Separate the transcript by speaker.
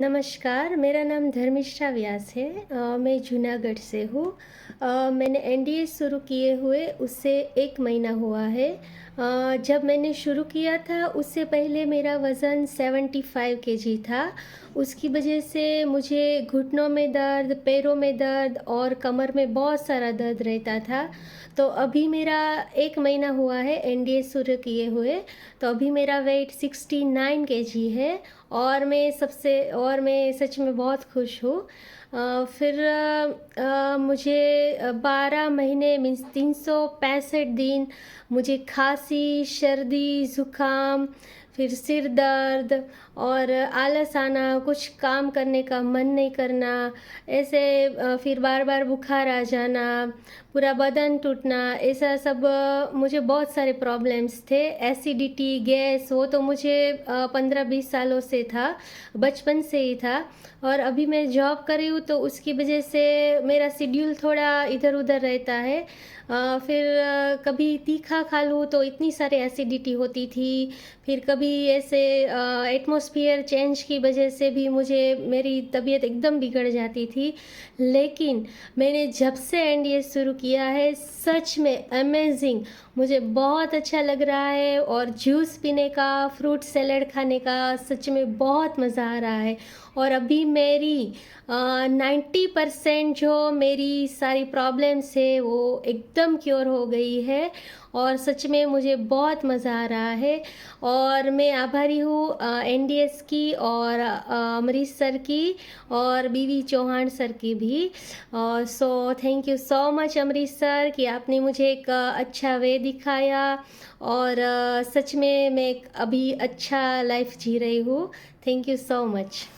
Speaker 1: नमस्कार, मेरा नाम धर्मिष्ठा व्यास है। मैं जूनागढ़ से हूँ। मैंने एनडीए शुरू किए हुए उससे 1 महीना हुआ है। जब मैंने शुरू किया था उससे पहले मेरा वज़न 75 केजी था। उसकी वजह से मुझे घुटनों में दर्द, पैरों में दर्द और कमर में बहुत सारा दर्द रहता था। तो अभी मेरा 1 महीना हुआ है एनडीए शुरू किए हुए, तो अभी मेरा वेट 69 केजी है और मैं सच में बहुत खुश हूँ। फिर मुझे 12 महीने मीन्स 365 दिन मुझे खांसी, सर्दी, ज़ुकाम, फिर सिर दर्द और आलस आना, कुछ काम करने का मन नहीं करना, ऐसे फिर बार-बार बुखार आ जाना, पूरा बदन टूटना, ऐसा सब मुझे बहुत सारे प्रॉब्लम्स थे। एसिडिटी, गैस वो तो मुझे 15-20 सालों से था, बचपन से ही था। और अभी मैं जॉब कर रही हूँ तो उसकी वजह से मेरा शेड्यूल थोड़ा इधर-उधर रहता है। फिर कभी तीखा खा लूँ तो इतनी सारी एसिडिटी होती थी। फिर कभी ऐसे एटमॉस्फेयर चेंज की वजह से भी मुझे मेरी तबीयत एकदम बिगड़ जाती थी। लेकिन मैंने जब से एनडीए शुरू किया है, सच में अमेज़िंग, मुझे बहुत अच्छा लग रहा है और जूस पीने का, फ्रूट सैलेड खाने का सच में बहुत मज़ा आ रहा है। और अभी मेरी 90% जो मेरी सारी प्रॉब्लम्स है वो एकदम क्योर हो गई है और सच में मुझे बहुत मज़ा आ रहा है। और मैं आभारी हूँ एनडीएस की और अमरीश सर की और बीवी चौहान सर की भी। So thank you so much Amrish sir कि आपने मुझे एक अच्छा वे दिखाया और सच में मैं एक अभी अच्छा लाइफ जी रही हूँ। Thank you so much.